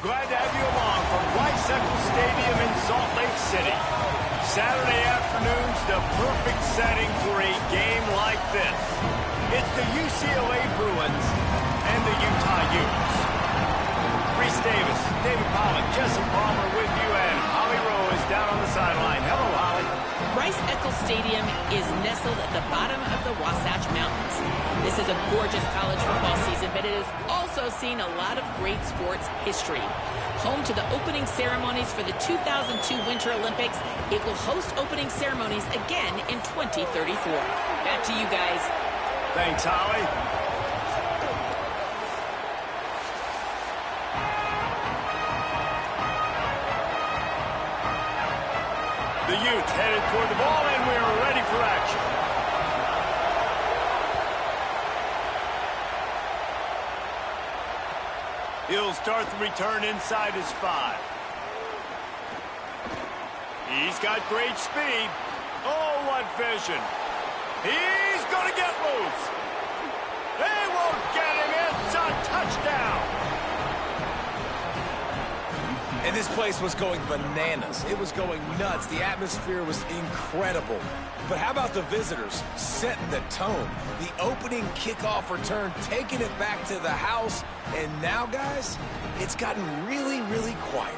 Glad to have you along from Eccles Stadium in Salt Lake City. Saturday afternoon's the perfect setting for a game like this. It's the UCLA Bruins and the Utah Utes. Reese Davis, David Pollack, Jesse Palmer with you, and Holly Rowe is down on the sideline. Hello, Holly. Eccles Stadium is nestled at the bottom of the Wasatch Mountains. This is a gorgeous college football season, but it has also seen a lot of great sports history. Home to the opening ceremonies for the 2002 Winter Olympics, it will host opening ceremonies again in 2034. Back to you guys. Thanks, Holly. The Utes headed toward the ball, and we are ready for action. He'll start the return inside his 5. He's got great speed. Oh, what vision. He's going to get loose. They won't get him. It's a touchdown. And this place was going bananas. It was going nuts. The atmosphere was incredible. But how about the visitors setting the tone? The opening kickoff return, taking it back to the house. And now, guys, it's gotten really, really quiet.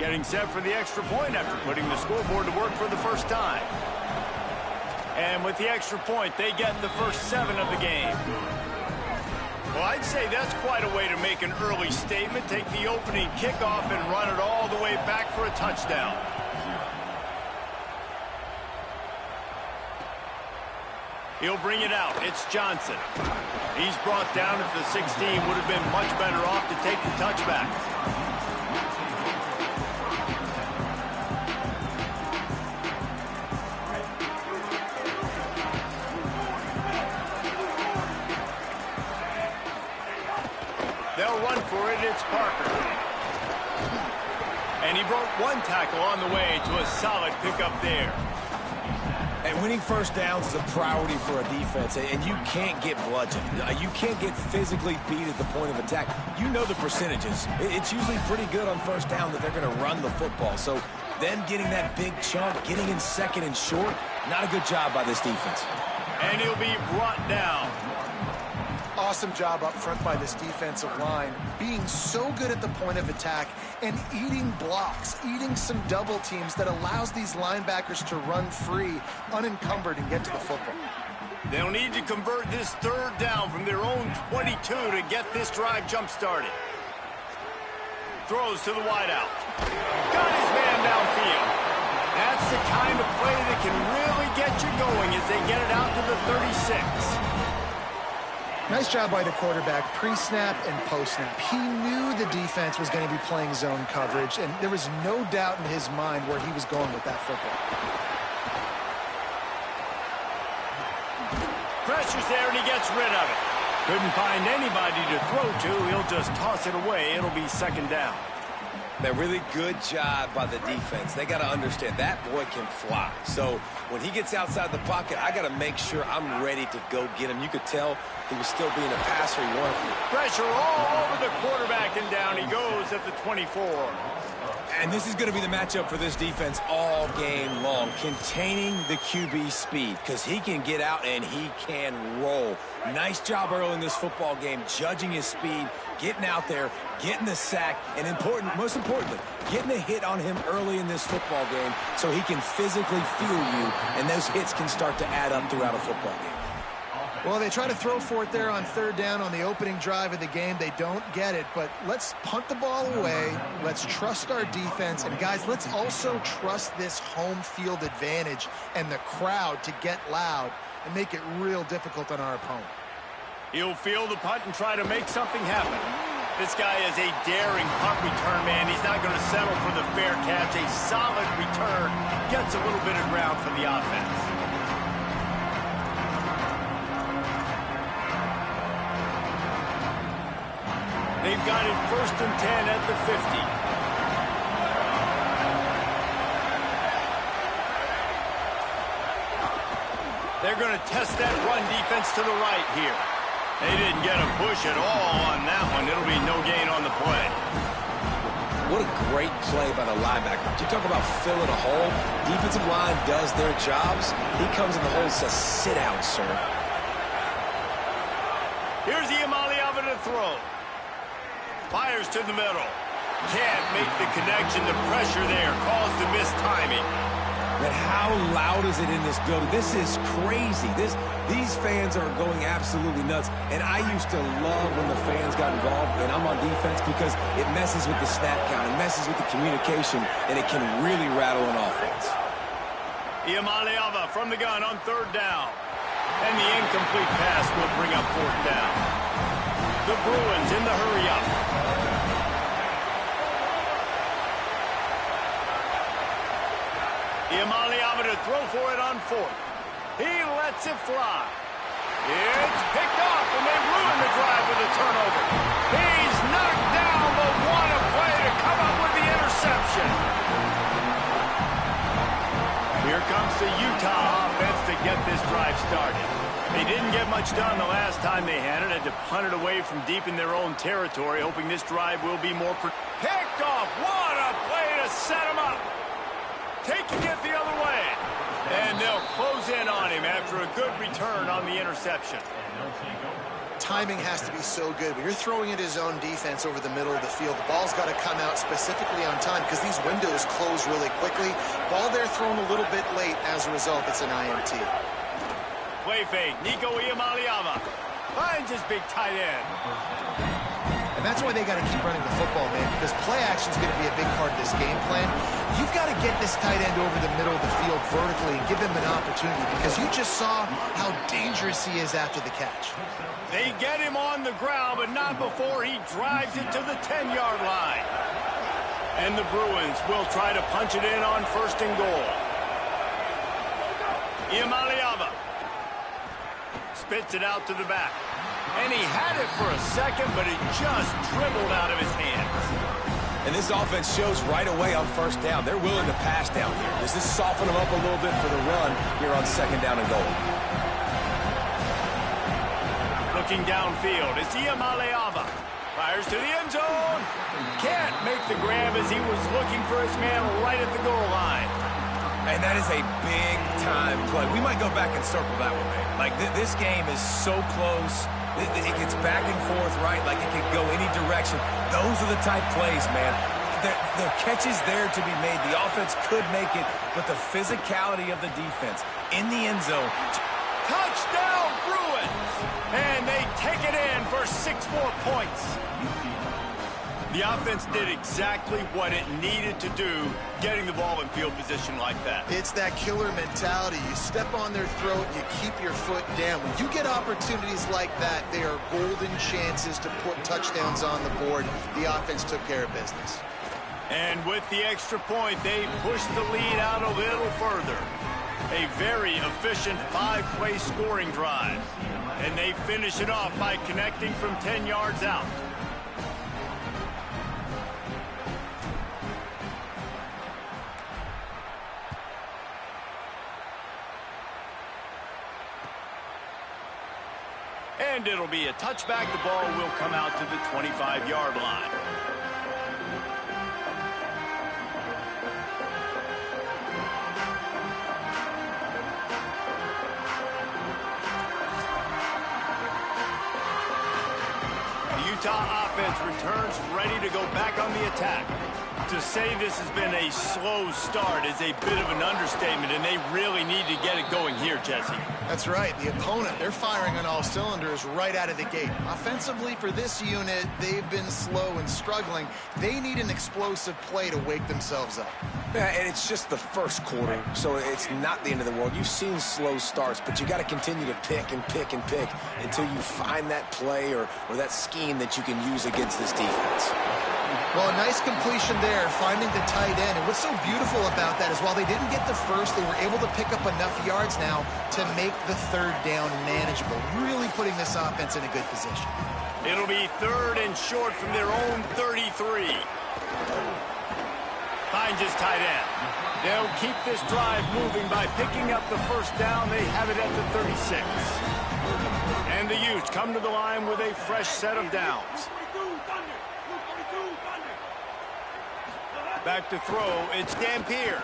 Getting set for the extra point after putting the scoreboard to work for the first time. And with the extra point, they get the first 7 of the game. Well, I'd say that's quite a way to make an early statement. Take the opening kickoff and run it all the way back for a touchdown. He'll bring it out. It's Johnson. He's brought down at the 16. Would have been much better off to take the touchback. They'll run for it. It's Parker. And he broke one tackle on the way to a solid pickup there. And winning first downs is a priority for a defense, and you can't get bludgeoned. You can't get physically beat at the point of attack. You know the percentages. It's usually pretty good on first down that they're going to run the football. So them getting that big chunk, getting in second and short, not a good job by this defense. And he'll be brought down. Awesome job up front by this defensive line, being so good at the point of attack and eating blocks, eating some double teams that allows these linebackers to run free, unencumbered, and get to the football. They'll need to convert this third down from their own 22 to get this drive jump-started. Throws to the wideout. Got his man downfield. That's the kind of play that can really get you going as they get it out to the 36. Nice job by the quarterback, pre-snap and post-snap. He knew the defense was going to be playing zone coverage, and there was no doubt in his mind where he was going with that football. Pressure's there, and he gets rid of it. Couldn't find anybody to throw to. He'll just toss it away. It'll be second down. A really good job by the defense. They got to understand that boy can fly. So when he gets outside the pocket, I got to make sure I'm ready to go get him. You could tell he was still being a passer. He wanted to. Pressure all over the quarterback, and down he goes at the 24. And this is going to be the matchup for this defense all game long, containing the QB speed, because he can get out and he can roll. Nice job early in this football game, judging his speed, getting out there, getting the sack, and most importantly, getting a hit on him early in this football game so he can physically feel you, and those hits can start to add up throughout a football game. Well, they try to throw for it there on third down on the opening drive of the game. They don't get it, but let's punt the ball away. Let's trust our defense. And, guys, let's also trust this home field advantage and the crowd to get loud and make it real difficult on our opponent. He'll field the punt and try to make something happen. This guy is a daring punt return man. He's not going to settle for the fair catch. A solid return gets a little bit of ground for the offense. They've got it 1st and 10 at the 50. They're going to test that run defense to the right here. They didn't get a push at all on that one. It'll be no gain on the play. What a great play by the linebacker. You talk about filling a hole. Defensive line does their jobs. He comes in the hole and says, sit down, sir. Here's Iamaleava to throw. Fires to the middle. Can't make the connection. The pressure there caused the missed timing. But how loud is it in this building? This is crazy. These fans are going absolutely nuts. And I used to love when the fans got involved, and I'm on defense, because it messes with the snap count. It messes with the communication, and it can really rattle an offense. Iamaleava from the gun on third down. And the incomplete pass will bring up fourth down. The Bruins in the hurry-up. Iamaleava to throw for it on fourth. He lets it fly. It's picked off, and they ruin the drive with a turnover. He's knocked down, but what a play to come up with the interception. Here comes the Utah offense to get this drive started. They didn't get much done the last time they had it. Had to punt it away from deep in their own territory, hoping this drive will be more picked off. What a play to set him up. Taking it the other way. And they'll close in on him after a good return on the interception. Timing has to be so good. When you're throwing at his own defense over the middle of the field, the ball's got to come out specifically on time because these windows close really quickly. Ball there thrown a little bit late. As a result, it's an INT. Play fake. Nico Iamaleava finds his big tight end. And that's why they got to keep running the football, man, because play action is going to be a big part of this game plan. You've got to get this tight end over the middle of the field vertically and give him an opportunity, because you just saw how dangerous he is after the catch. They get him on the ground, but not before he drives it to the 10-yard line. And the Bruins will try to punch it in on first and goal. Iamaleava spits it out to the back. And he had it for a second, but it just dribbled out of his hands. And this offense shows right away on first down. They're willing to pass down here. Does this soften them up a little bit for the run here on second down and goal? Looking downfield, it's Iamaleava. Fires to the end zone. Can't make the grab as he was looking for his man right at the goal line. And that is a big-time play. We might go back and circle that one, man. Like, this game is so close. It gets back and forth, right? Like, it could go any direction. Those are the type plays, man. The catch is there to be made. The offense could make it, but the physicality of the defense in the end zone. Touchdown, Bruins! And they take it in for 6 more points. The offense did exactly what it needed to do, getting the ball in field position like that. It's that killer mentality. You step on their throat, you keep your foot down. When you get opportunities like that, they are golden chances to put touchdowns on the board. The offense took care of business. And with the extra point, they pushed the lead out a little further. A very efficient 5-play scoring drive. And they finish it off by connecting from 10 yards out. And it'll be a touchback. The ball will come out to the 25-yard line. The Utah offense returns ready to go back on the attack. To say this has been a slow start is a bit of an understatement, and they really need to get it going here, Jesse. That's right. The opponent, they're firing on all cylinders right out of the gate. Offensively, for this unit, they've been slow and struggling. They need an explosive play to wake themselves up. Yeah, and it's just the first quarter, so it's not the end of the world. You've seen slow starts, but you got to continue to pick and pick and pick until you find that play or that scheme that you can use against this defense. Well, a nice completion there, finding the tight end. And what's so beautiful about that is while they didn't get the first, they were able to pick up enough yards now to make the third down manageable, really putting this offense in a good position. It'll be third and short from their own 33. Finds his tight end. They'll keep this drive moving by picking up the first down. They have it at the 36. And And the Utes come to the line with a fresh set of downs. Back to throw, it's Dampier.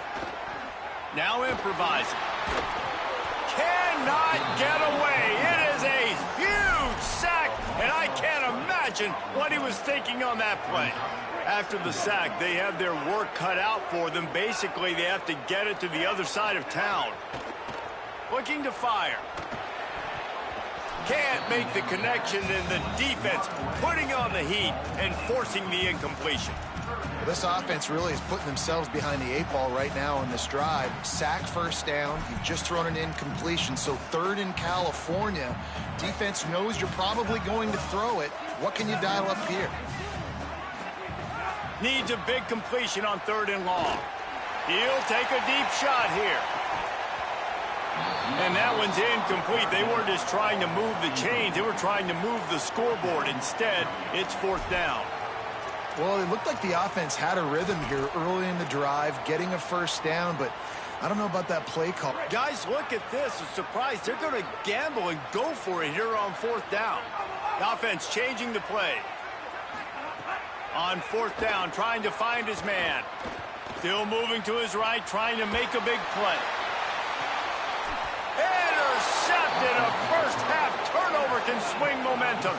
Now improvising. Cannot get away. It is a huge sack, and I can't imagine what he was thinking on that play. After the sack, they have their work cut out for them. Basically, they have to get it to the other side of town. Looking to fire. Can't make the connection, and the defense putting on the heat and forcing the incompletion. This offense really is putting themselves behind the 8 ball right now on this drive. Sack, first down. You've just thrown an incompletion, so 3rd in California. Defense knows you're probably going to throw it. What can you dial up here? Needs a big completion on 3rd and long. He'll take a deep shot here. And that one's incomplete. They weren't just trying to move the chains. They were trying to move the scoreboard. Instead, it's 4th down. Well, it looked like the offense had a rhythm here early in the drive, getting a first down, but I don't know about that play call. Guys, look at this. A surprise. They're going to gamble and go for it here on 4th down. The offense changing the play. On 4th down, trying to find his man. Still moving to his right, trying to make a big play. Intercepted. A first-half turnover can swing momentum.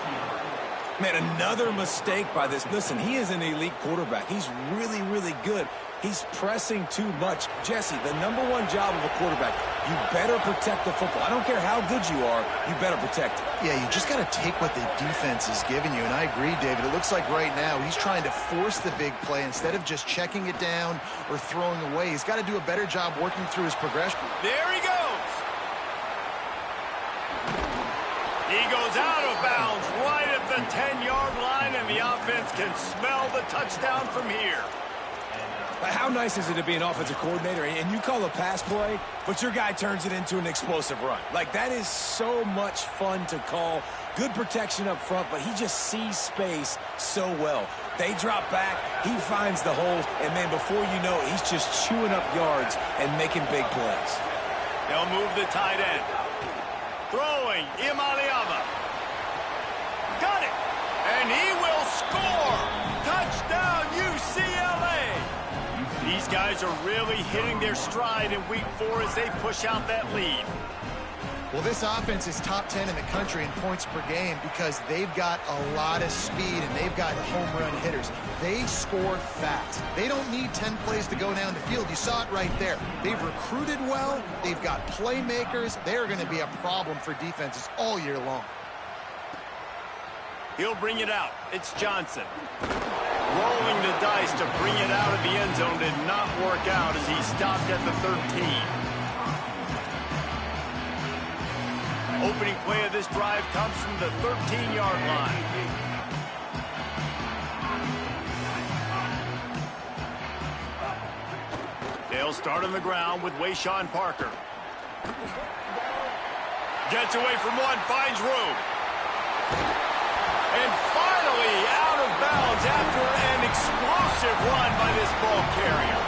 Man, another mistake by this. Listen, he is an elite quarterback. He's really, really good. He's pressing too much. Jesse, the #1 job of a quarterback, you better protect the football. I don't care how good you are, you better protect it. Yeah, you just got to take what the defense is giving you, and I agree, David. It looks like right now he's trying to force the big play instead of just checking it down or throwing away. He's got to do a better job working through his progression. There he goes. He goes out of bounds right at the 10-yard line, and the offense can smell the touchdown from here. How nice is it to be an offensive coordinator and you call a pass play, but your guy turns it into an explosive run? Like, that is so much fun to call. Good protection up front, but he just sees space so well. They drop back, he finds the holes, and man, before you know it, he's just chewing up yards and making big plays. They'll move the tight end. Throwing, Imaliava. Got it! And he will score! Touchdown, UCLA! These guys are really hitting their stride in week 4 as they push out that lead. Well, this offense is top 10 in the country in points per game because they've got a lot of speed and they've got home run hitters. They score fast. They don't need 10 plays to go down the field. You saw it right there. They've recruited well. They've got playmakers. They're going to be a problem for defenses all year long. He'll bring it out. It's Johnson. Rolling the dice to bring it out of the end zone did not work out as he stopped at the 13. Opening play of this drive comes from the 13-yard line. They'll start on the ground with Wayshawn Parker. Gets away from one, finds room. And finally out of bounds after an explosive run by this ball carrier.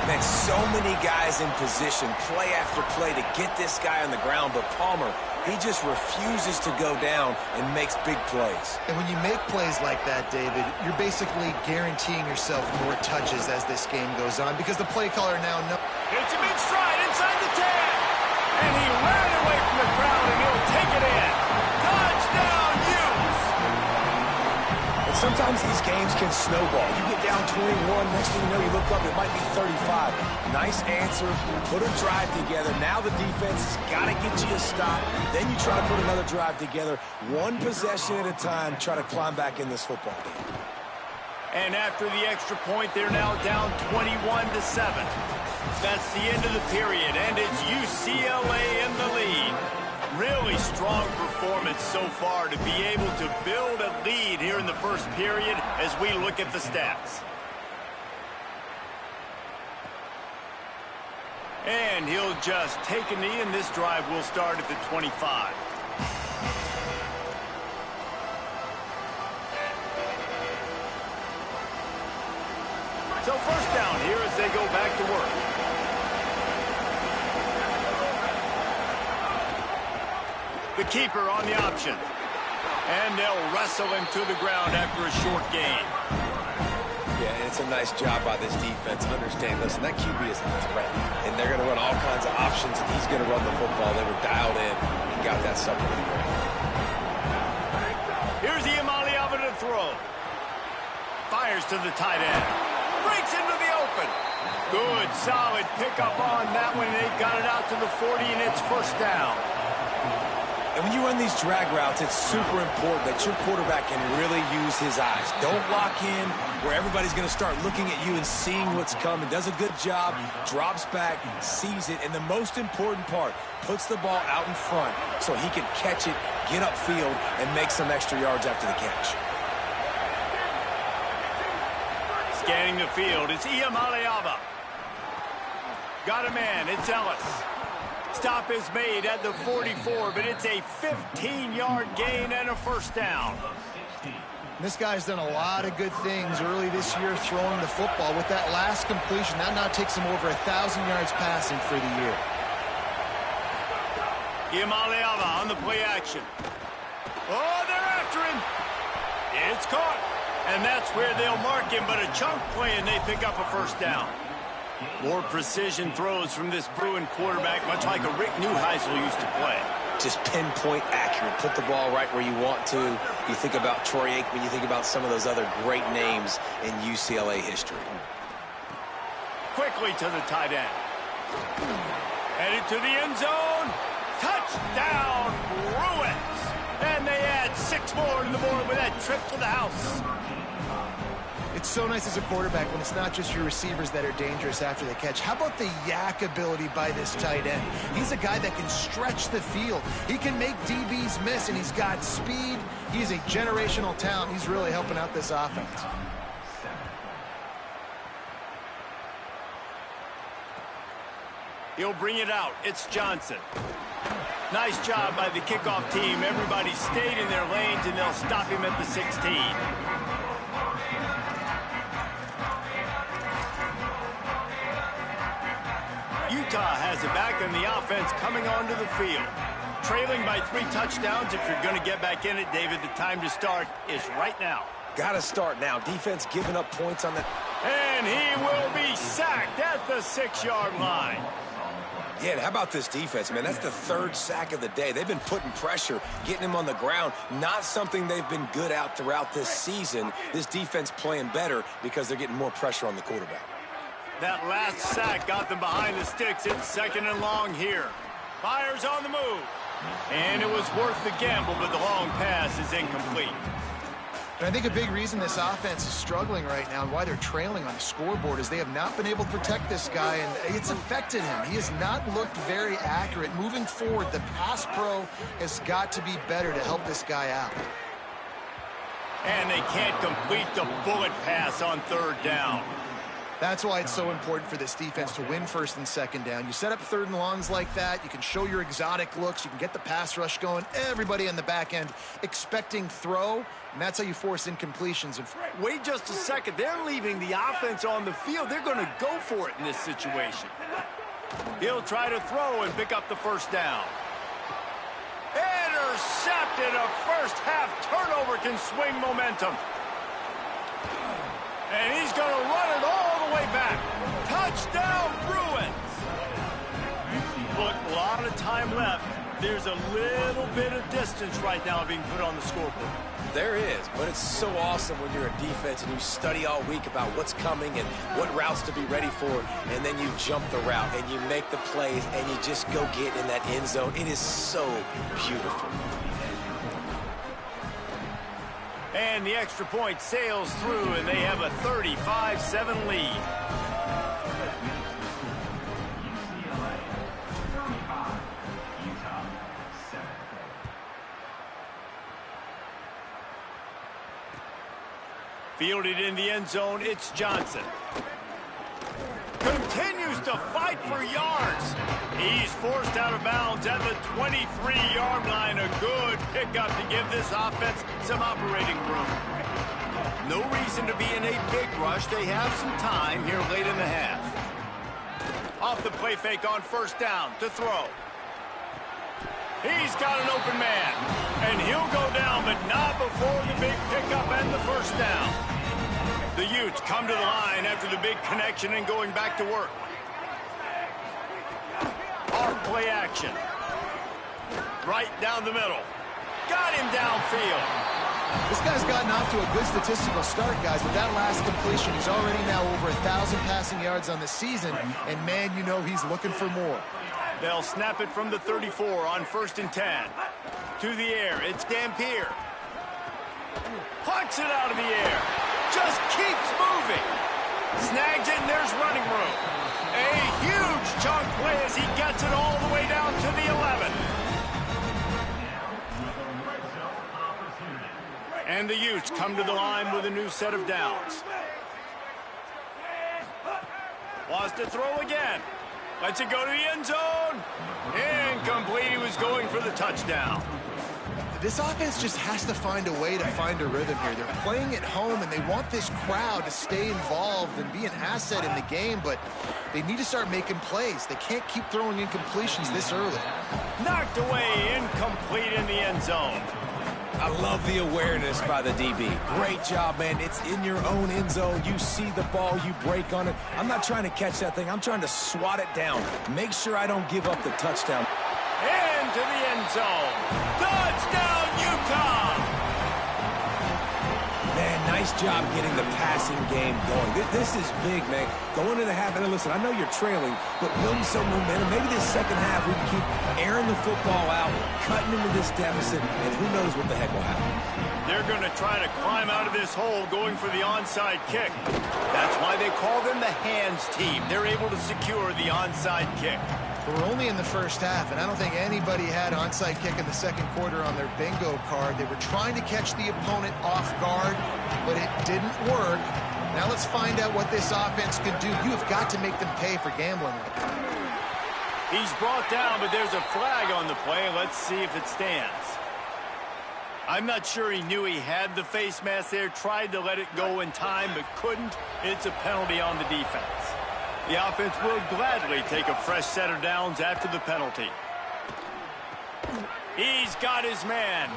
Man, so many guys in position, play after play to get this guy on the ground, but Palmer, he just refuses to go down and makes big plays. And when you make plays like that, David, you're basically guaranteeing yourself more touches as this game goes on because the play caller now knows. Hits him in stride inside the 10. And he ran away from the crowd, and he'll take it in. Touchdown, Utes! And sometimes these games can snowball. You get down 21, next thing you know, you look up, it might be 35. Nice answer, put a drive together. Now the defense has got to get you a stop. Then you try to put another drive together. One possession at a time, try to climb back in this football game. And after the extra point, they're now down 21-7. That's the end of the period, and it's UCLA in the lead. Really strong performance so far to be able to build a lead here in the first period as we look at the stats. And he'll just take a knee, and this drive will start at the 25. So first down here as they go back to work. The keeper on the option. And they'll wrestle him to the ground after a short gain. Yeah, and it's a nice job by this defense. Understand, listen, that QB is a threat. And they're going to run all kinds of options, and he's going to run the football. They were dialed in and got that sucker to the ground. Here's Iamaleava to throw. Fires to the tight end. Breaks into the open. Good, solid pickup on that one. They got it out to the 40, and it's first down. And when you run these drag routes, it's super important that your quarterback can really use his eyes. Don't lock in where everybody's going to start looking at you and seeing what's coming. Does a good job, drops back, sees it, and the most important part, puts the ball out in front so he can catch it, get upfield, and make some extra yards after the catch. Scanning the field, it's Iamaleava. Got a man, it's Ellis. Stop is made at the 44, but it's a 15-yard gain and a first down. This guy's done a lot of good things early this year throwing the football. With that last completion, that now takes him over 1,000 yards passing for the year. Iamaleava on the play action. Oh, they're after him. It's caught. And that's where they'll mark him, but a chunk play, and they pick up a first down. More precision throws from this Bruin quarterback, much like a Rick Neuheisel used to play. Just pinpoint accurate. Put the ball right where you want to. You think about Troy Aikman, you think about some of those other great names in UCLA history. Quickly to the tight end. Headed to the end zone. Touchdown, Bruins. And they add 6 more to the board with that trip to the house. It's so nice as a quarterback when it's not just your receivers that are dangerous after the catch. How about the yak ability by this tight end? He's a guy that can stretch the field. He can make DBs miss, and he's got speed. He's a generational talent. He's really helping out this offense. He'll bring it out. It's Johnson. Nice job by the kickoff team. Everybody stayed in their lanes, and they'll stop him at the 16. Utah has it back, and the offense coming onto the field. Trailing by 3 touchdowns. If you're going to get back in it, David, the time to start is right now. Got to start now. Defense giving up points on the... And he will be sacked at the 6-yard line. Yeah, and how about this defense, man? That's the 3rd sack of the day. They've been putting pressure, getting him on the ground. Not something they've been good at throughout this season. This defense playing better because they're getting more pressure on the quarterback. That last sack got them behind the sticks. It's 2nd and long here. Fires on the move. And it was worth the gamble, but the long pass is incomplete. And I think a big reason this offense is struggling right now and why they're trailing on the scoreboard is they have not been able to protect this guy, and it's affected him. He has not looked very accurate. Moving forward, the pass pro has got to be better to help this guy out. And they can't complete the bullet pass on 3rd down. That's why it's so important for this defense to win 1st and 2nd down. You set up 3rd and longs like that. You can show your exotic looks. You can get the pass rush going. Everybody on the back end expecting throw, and that's how you force incompletions. And wait just a second. They're leaving the offense on the field. They're going to go for it in this situation. He'll try to throw and pick up the first down. Intercepted. A first-half turnover can swing momentum. And he's going to run it all the way back. Touchdown, Bruins. Look, a lot of time left. There's a little bit of distance right now being put on the scoreboard. There is, but it's so awesome when you're a defense and you study all week about what's coming and what routes to be ready for, and then you jump the route and you make the plays and you just go get in that end zone. It is so beautiful. And the extra point sails through, and they have a 35-7 lead. Fielded in the end zone, it's Johnson. Continues to fight for yards. He's forced out of bounds at the 23-yard line. A good pickup to give this offense some operating room. No reason to be in a big rush. They have some time here late in the half. Off the play fake on 1st down to throw. He's got an open man. And he'll go down, but not before the big pickup and the first down. The Utes come to the line after the big connection and going back to work. Off play action. Right down the middle. Got him downfield. This guy's gotten off to a good statistical start, guys. With that last completion, he's already now over 1,000 passing yards on the season. And, man, you know he's looking for more. They'll snap it from the 34 on 1st and 10. To the air, it's Dampier. Plucks it out of the air. Just keeps moving. Snags it, and there's running room. A huge chunk play as he gets it all the way down to the 11. And the Utes come to the line with a new set of downs. Wants to throw again. Lets it go to the end zone. Incomplete. He was going for the touchdown. This offense just has to find a way to find a rhythm here. They're playing at home, and they want this crowd to stay involved and be an asset in the game, but they need to start making plays. They can't keep throwing incompletions this early. Knocked away, incomplete in the end zone. I love the awareness by the DB. Great job, man. It's in your own end zone. You see the ball, you break on it. I'm not trying to catch that thing. I'm trying to swat it down. Make sure I don't give up the touchdown. Into the end zone. Touchdown, Utah! Man, nice job getting the passing game going. This is big, man. Going into the half, and listen, I know you're trailing, but building some momentum. Maybe this second half we can keep airing the football out, cutting into this deficit, and who knows what the heck will happen. They're going to try to climb out of this hole going for the onside kick. That's why they call them the hands team. They're able to secure the onside kick. We're only in the first half, and I don't think anybody had onside kick in the second quarter on their bingo card. They were trying to catch the opponent off guard, but it didn't work. Now let's find out what this offense can do. You have got to make them pay for gambling like that. He's brought down, but there's a flag on the play. Let's see if it stands. I'm not sure he knew he had the face mask there, tried to let it go in time, but couldn't. It's a penalty on the defense. The offense will gladly take a fresh set of downs after the penalty. He's got his man.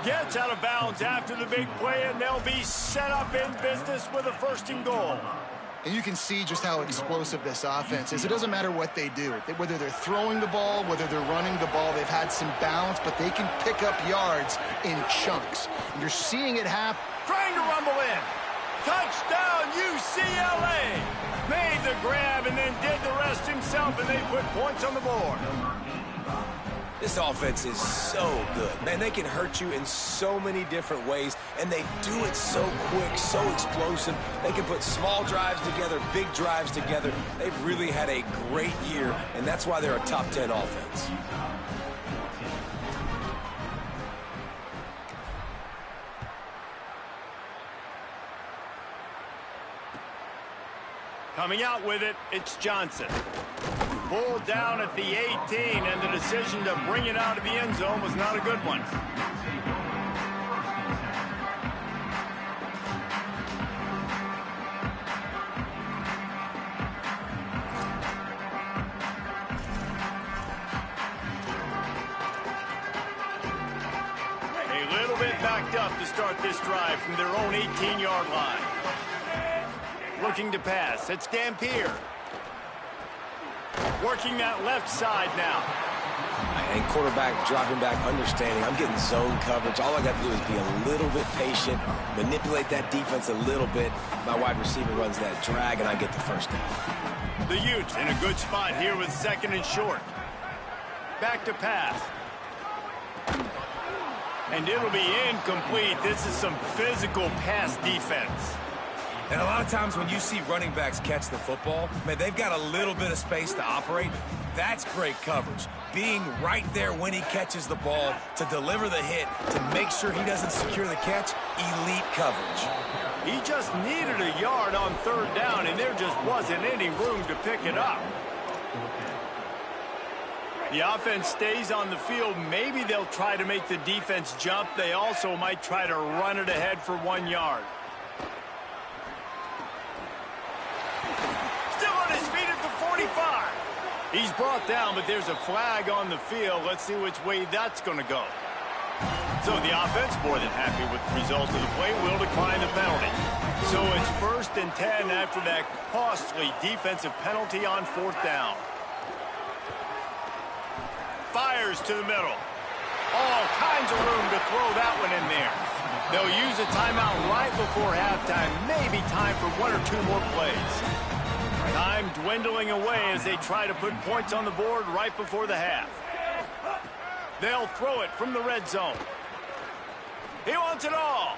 Gets out of bounds after the big play, and they'll be set up in business with a 1st and goal. And you can see just how explosive this offense is. It doesn't matter what they do. Whether they're throwing the ball, whether they're running the ball, they've had some balance, but they can pick up yards in chunks. And you're seeing it happen. Trying to rumble in. Touchdown, UCLA! Made the grab and then did the rest himself, and they put points on the board. This offense is so good. Man, they can hurt you in so many different ways, and they do it so quick, so explosive. They can put small drives together, big drives together. They've really had a great year, and that's why they're a top 10 offense. Coming out with it, it's Johnson. Pulled down at the 18, and the decision to bring it out of the end zone was not a good one. A little bit backed up to start this drive from their own 18-yard line. Looking to pass. It's Dampier. Working that left side now. And quarterback dropping back, understanding. I'm getting zone coverage. All I got to do is be a little bit patient, manipulate that defense a little bit. My wide receiver runs that drag, and I get the first down. The Utes in a good spot here with 2nd and short. Back to pass. And it'll be incomplete. This is some physical pass defense. And a lot of times when you see running backs catch the football, man, they've got a little bit of space to operate. That's great coverage. Being right there when he catches the ball to deliver the hit, to make sure he doesn't secure the catch, elite coverage. He just needed a yard on 3rd down, and there just wasn't any room to pick it up. The offense stays on the field. Maybe they'll try to make the defense jump. They also might try to run it ahead for 1 yard. Still on his feet at the 45. He's brought down, but there's a flag on the field. Let's see which way that's going to go. So the offense, more than happy with the result of the play, will decline the penalty. So it's 1st and 10 after that costly defensive penalty on 4th down. Fires to the middle. All kinds of room to throw that one in there. They'll use a timeout right before halftime. Maybe time for 1 or 2 more plays. Time dwindling away as they try to put points on the board right before the half. They'll throw it from the red zone. He wants it all.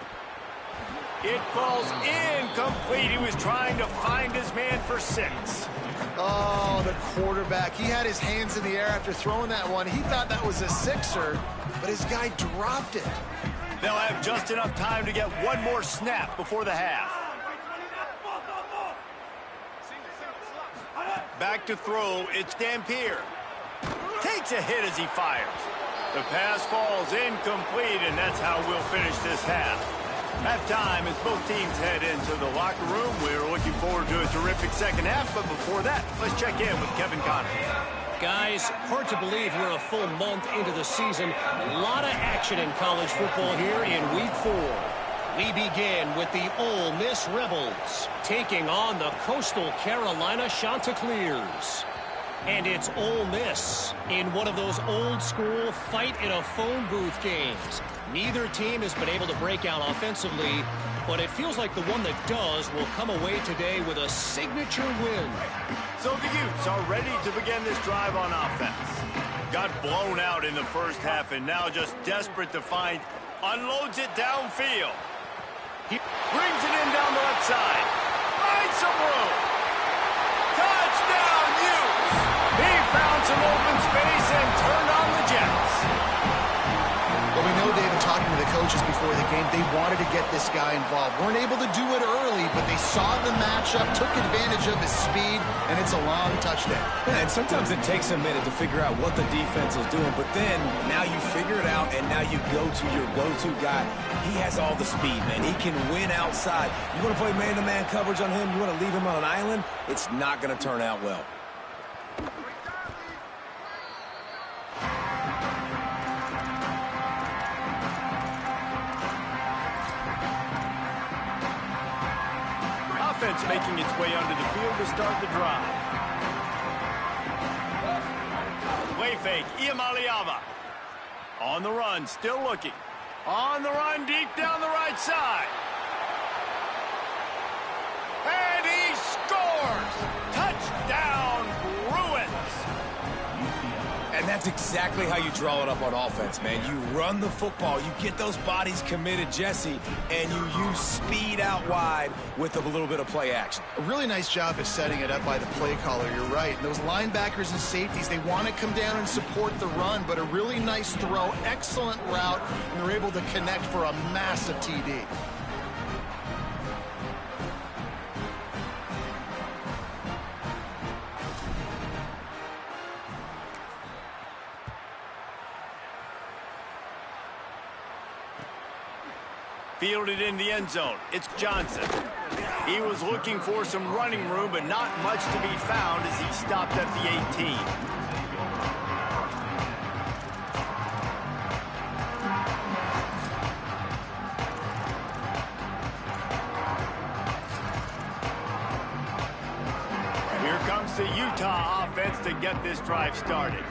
It falls incomplete. He was trying to find his man for 6. Oh, the quarterback. He had his hands in the air after throwing that one. He thought that was a 6er, but his guy dropped it. They'll have just enough time to get 1 more snap before the half. Back to throw. It's Dampier. Takes a hit as he fires. The pass falls incomplete, and that's how we'll finish this half. Halftime as both teams head into the locker room. We're looking forward to a terrific second half, but before that, let's check in with Kevin Connors. Guys, hard to believe we're a full month into the season. A lot of action in college football here in Week 4. We begin with the Ole Miss Rebels taking on the Coastal Carolina Chanticleers. And it's Ole Miss in one of those old-school fight-in-a-phone booth games. Neither team has been able to break out offensively, but it feels like the one that does will come away today with a signature win. So the Utes are ready to begin this drive on offense. Got blown out in the first half and now just desperate to find. Unloads it downfield. He brings it in down the left side. Finds some room. Touchdown, Utes! He found some open space and turned on the Jets. Well, we know, David, talking to the coaches before the game, they wanted to get this guy involved. Weren't able to do it early, but they saw the matchup, took advantage of his speed, and it's a long touchdown. Yeah, and sometimes it takes a minute to figure out what the defense is doing, but then now you figure it out, and now you go to your go-to guy. He has all the speed, man. He can win outside. You want to play man-to-man coverage on him? You want to leave him on an island? It's not going to turn out well. Offense making its way onto the field to start the drive. Play fake, Iamaleava. On the run, still looking. On the run, deep down the right side. And he scores! Touchdown, Bruins! And that's exactly how you draw it up on offense, man. You run the football, you get those bodies committed, Jesse, and you use speed out wide with a little bit of play action. A really nice job of setting it up by the play caller, you're right. And those linebackers and safeties, they want to come down and support the run, but a really nice throw, excellent route, and they're able to connect for a massive TD. Fielded in the end zone. It's Johnson. He was looking for some running room, but not much to be found as he stopped at the 18. Here comes the Utah offense to get this drive started.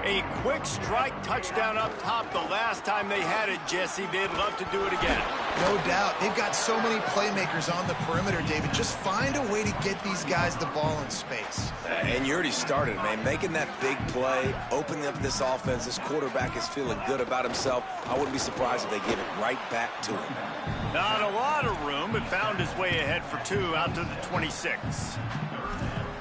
A quick strike touchdown up top the last time they had it, Jesse. They'd love to do it again. No doubt. They've got so many playmakers on the perimeter, David. Just find a way to get these guys the ball in space. And you already started, man. Making that big play, opening up this offense. This quarterback is feeling good about himself. I wouldn't be surprised if they give it right back to him. Not a lot of room, but found his way ahead for 2 out to the 26.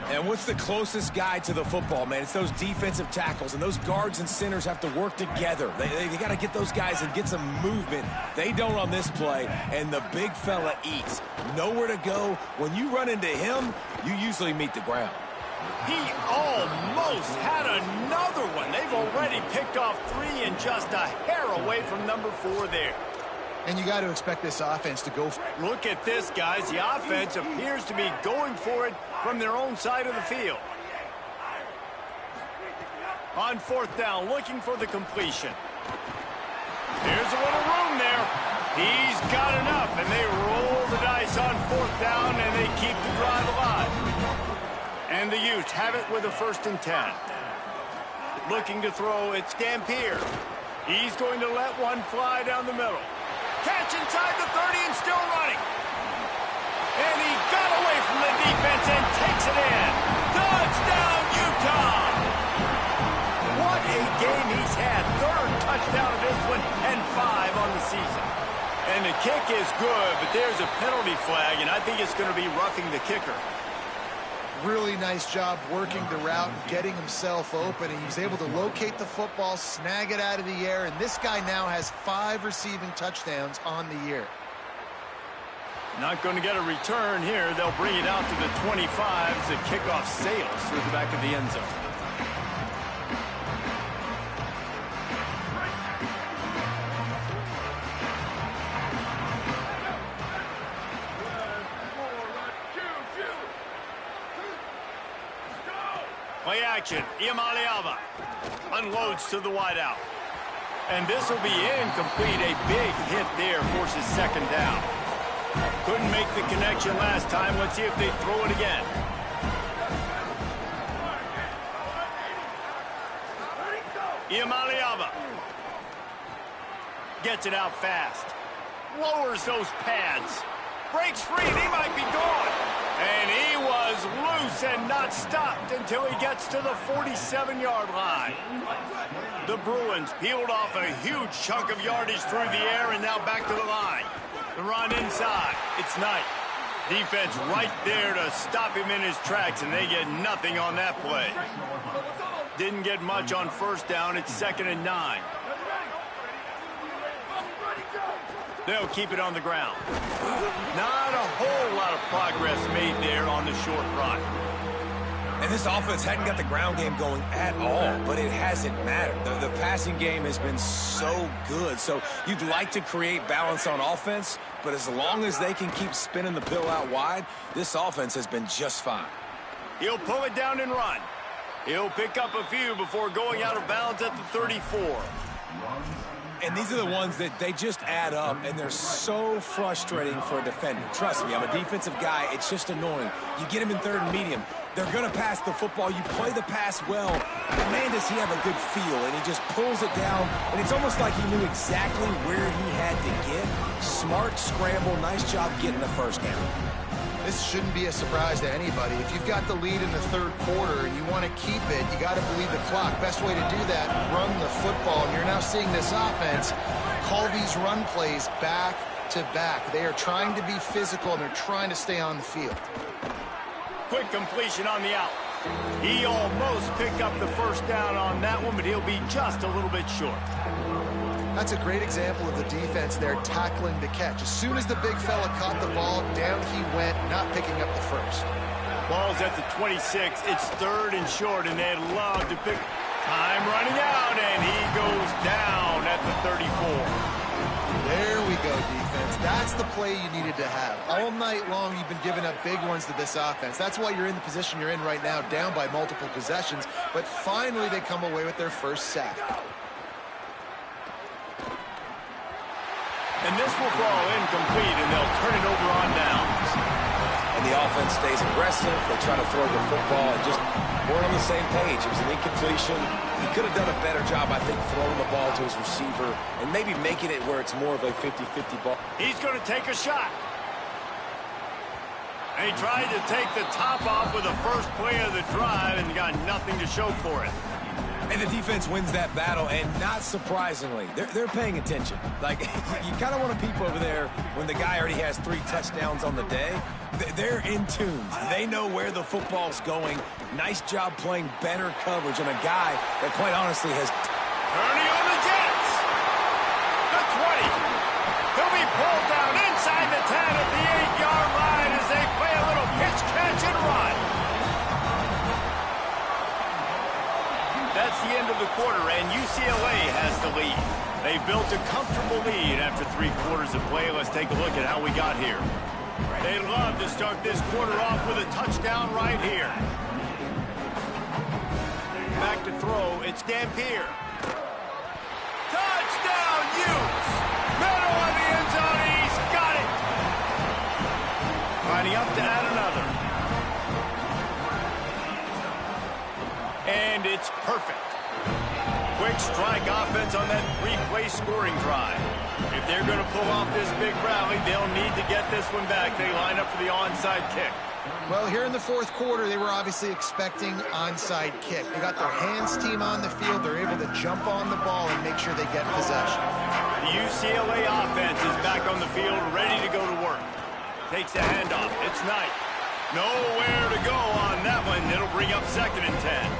And what's the closest guy to the football, man? It's those defensive tackles, and those guards and centers have to work together. They got to get those guys and get some movement. They don't on this play, and the big fella eats. Nowhere to go. When you run into him, you usually meet the ground. He almost had another one. They've already picked off 3 and just a hair away from number 4 there. And you got to expect this offense to go. Look at this, guys. The offense appears to be going for it from their own side of the field. On 4th down, looking for the completion. Here's a little room there. He's got enough, and they roll the dice on 4th down, and they keep the drive alive. And the Utes have it with a 1st and 10. Looking to throw, it's Dampier. He's going to let one fly down the middle. Catch inside the 30 and still running. And he got away from the defense and takes it in. Touchdown, Utah! What a game he's had. 3rd touchdown of this one and 5 on the season. And the kick is good, but there's a penalty flag, and I think it's going to be roughing the kicker. Really nice job working the route and getting himself open. And he was able to locate the football, snag it out of the air, and this guy now has 5 receiving touchdowns on the year. Not going to get a return here. They'll bring it out to the 25 as the kickoff sails through the back of the end zone. Play action, Iamaleava unloads to the wideout. And this will be incomplete. A big hit there forces 2nd down. Couldn't make the connection last time. Let's see if they throw it again. Iamaleava gets it out fast. Lowers those pads. Breaks free, and he might be gone. And he was loose and not stopped until he gets to the 47-yard line. The Bruins peeled off a huge chunk of yardage through the air and now back to the line. The run inside. It's Knight. Defense right there to stop him in his tracks, and they get nothing on that play. Didn't get much on 1st down. It's 2nd and 9. They'll keep it on the ground. Not a whole lot of progress made there on the short run. And this offense hadn't got the ground game going at all, but it hasn't mattered. The passing game has been so good. So you'd like to create balance on offense, but as long as they can keep spinning the pill out wide, this offense has been just fine. He'll pull it down and run. He'll pick up a few before going out of bounds at the 34. And these are the ones that they just add up, and they're so frustrating for a defender. Trust me, I'm a defensive guy. It's just annoying. You get him in 3rd and medium. They're going to pass the football. You play the pass well. But, man, does he have a good feel. And he just pulls it down. And it's almost like he knew exactly where he had to get. Smart scramble. Nice job getting the 1st down. This shouldn't be a surprise to anybody. If you've got the lead in the 3rd quarter and you want to keep it, you got to bleed the clock. Best way to do that, run the football. And you're now seeing this offense call these run plays back to back. They are trying to be physical, and they're trying to stay on the field. Quick completion on the out. He almost picked up the 1st down on that one, but he'll be just a little bit short. That's a great example of the defense there tackling the catch. As soon as the big fella caught the ball, down he went, not picking up the 1st. Ball's at the 26. It's 3rd and short, and they'd love to pick. Time running out, and he goes down at the 34. There we go, defense. That's the play you needed to have. All night long, you've been giving up big ones to this offense. That's why you're in the position you're in right now, down by multiple possessions. But finally, they come away with their 1st sack. And this will fall incomplete, and they'll turn it over on downs. And the offense stays aggressive. They try to throw the football and just weren't on the same page. It was an incompletion. He could have done a better job, I think, throwing the ball to his receiver and maybe making it where it's more of a 50-50 ball. He's going to take a shot. And he tried to take the top off with the 1st play of the drive and got nothing to show for it. And the defense wins that battle, and not surprisingly, they're paying attention. Like, you kind of want to peep over there when the guy already has 3 touchdowns on the day. They're in tune. They know where the football's going. Nice job playing better coverage on a guy that, quite honestly, has... Turning on the Jets. The 20. He'll be pulled down inside the 10 at the 8-yard line as they play a little pitch, catch, and run. That's the end of the quarter, and UCLA has the lead. They built a comfortable lead after 3 quarters of play. Let's take a look at how we got here. They'd love to start this quarter off with a touchdown right here. Back to throw. It's Dampier. Touchdown, Utes! Middle of the end zone, and he's got it! Lining up to add another. And it's perfect. Quick strike offense on that three-play scoring drive. If they're going to pull off this big rally, they'll need to get this one back. They line up for the onside kick. Well, here in the fourth quarter, they were obviously expecting onside kick. They got their hands team on the field. They're able to jump on the ball and make sure they get possession. The UCLA offense is back on the field, ready to go to work. Takes the handoff. It's Knight. Nowhere to go on that one. It'll bring up 2nd and 10.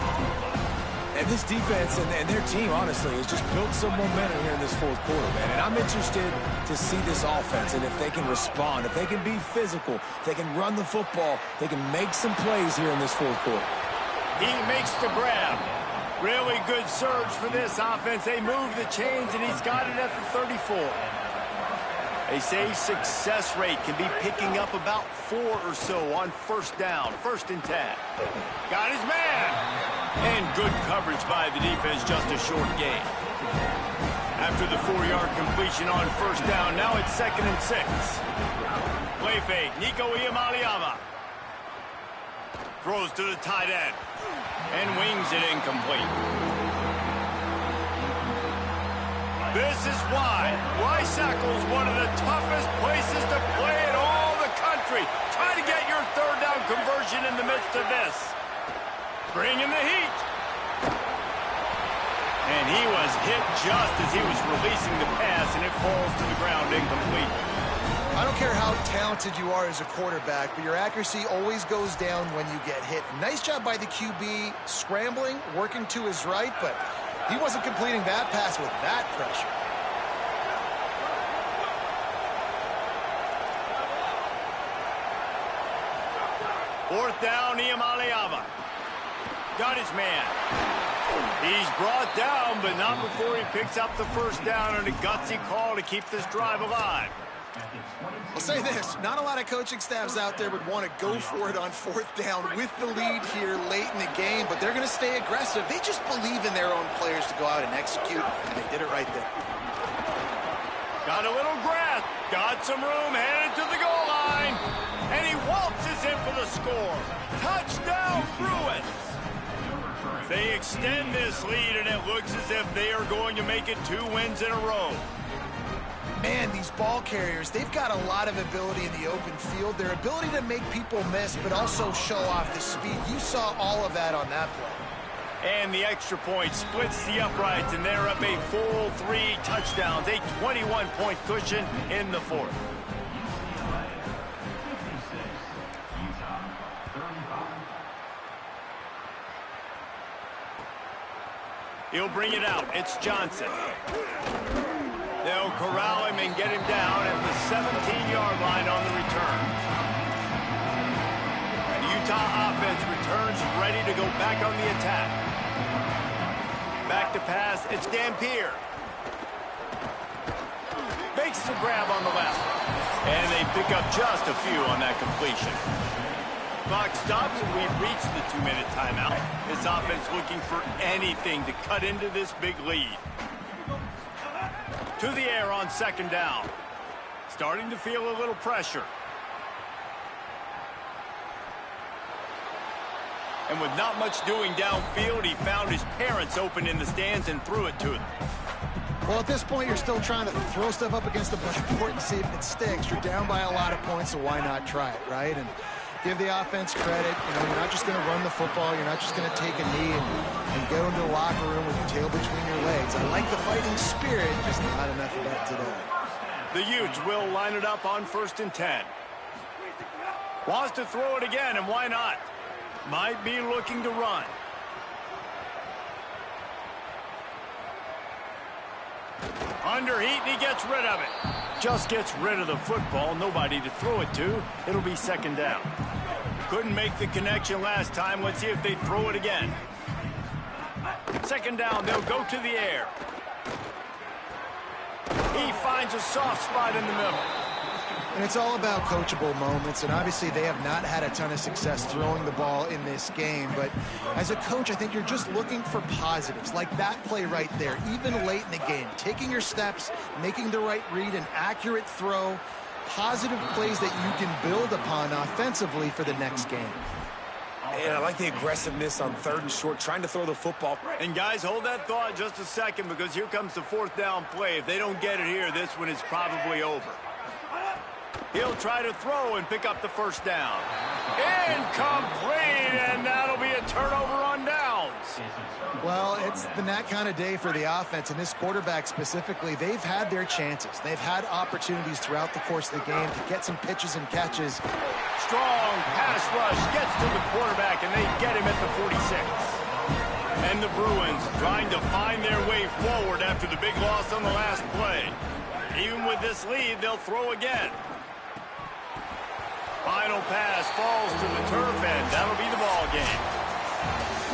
And this defense and their team, honestly, has just built some momentum here in this fourth quarter, man. And I'm interested to see this offense and if they can respond, if they can be physical, if they can run the football, they can make some plays here in this fourth quarter. He makes the grab. Really good surge for this offense. They move the chains, and he's got it at the 34. They say success rate can be picking up about 4 or so on first down, 1st and 10. Got his man. And good coverage by the defense, just a short gain. After the 4-yard completion on first down, now it's 2nd and 6. Play fake, Nico Iamaleava. Throws to the tight end. And wings it incomplete. This is why Rice-Eccles is one of the toughest places to play in all the country. Try to get your 3rd down conversion in the midst of this. Bringing the heat. And he was hit just as he was releasing the pass, and it falls to the ground incomplete. I don't care how talented you are as a quarterback, but your accuracy always goes down when you get hit. Nice job by the QB scrambling, working to his right, but he wasn't completing that pass with that pressure. Fourth down, Iamaleava. Got his man. He's brought down, but not before he picks up the first down on a gutsy call to keep this drive alive. I'll say this, not a lot of coaching staffs out there would want to go for it on 4th down with the lead here late in the game, but they're going to stay aggressive. They just believe in their own players to go out and execute, and they did it right there. Got a little grass, got some room, headed to the goal line, and he waltzes in for the score. Touchdown, Bruins! They extend this lead, and it looks as if they are going to make it 2 wins in a row. Man, these ball carriers, they've got a lot of ability in the open field. Their ability to make people miss, but also show off the speed. You saw all of that on that play. And the extra point splits the uprights, and they're up a full 3 touchdowns, a 21-point cushion in the 4th. He'll bring it out. It's Johnson. They'll corral him and get him down at the 17-yard line on the return. The Utah offense returns ready to go back on the attack. Back to pass. It's Dampier. Makes the grab on the left. And they pick up just a few on that completion. Clock stops, and we've reached the 2-minute timeout. This offense looking for anything to cut into this big lead. To the air on 2nd down. Starting to feel a little pressure. And with not much doing downfield, he found his parents open in the stands and threw it to them. Well, at this point, you're still trying to throw stuff up against the board and see if it sticks. You're down by a lot of points, so why not try it, right? And give the offense credit. You know, you're not just going to run the football. You're not just going to take a knee and go into the locker room with your tail between your legs. I like the fighting spirit, just not enough of that today. The Utes will line it up on 1st and 10. Wants to throw it again, and why not? Might be looking to run. Under heat, and he gets rid of it. Just gets rid of the football. Nobody to throw it to. It'll be 2nd down. Couldn't make the connection last time. Let's see if they throw it again. 2nd down, they'll go to the air. He finds a soft spot in the middle. And it's all about coachable moments, and obviously they have not had a ton of success throwing the ball in this game. But as a coach, I think you're just looking for positives, like that play right there, even late in the game. Taking your steps, making the right read, an accurate throw, positive plays that you can build upon offensively for the next game. And I like the aggressiveness on 3rd and short, trying to throw the football. And guys, hold that thought just a second, because here comes the 4th down play. If they don't get it here, this one is probably over. He'll try to throw and pick up the 1st down. Incomplete, and that'll be a turnover on downs. Well, it's been that kind of day for the offense, and this quarterback specifically, they've had their chances. They've had opportunities throughout the course of the game to get some pitches and catches. Strong pass rush gets to the quarterback, and they get him at the 46. And the Bruins trying to find their way forward after the big loss on the last play. Even with this lead, they'll throw again. Final pass falls to the turf, and that'll be the ball game.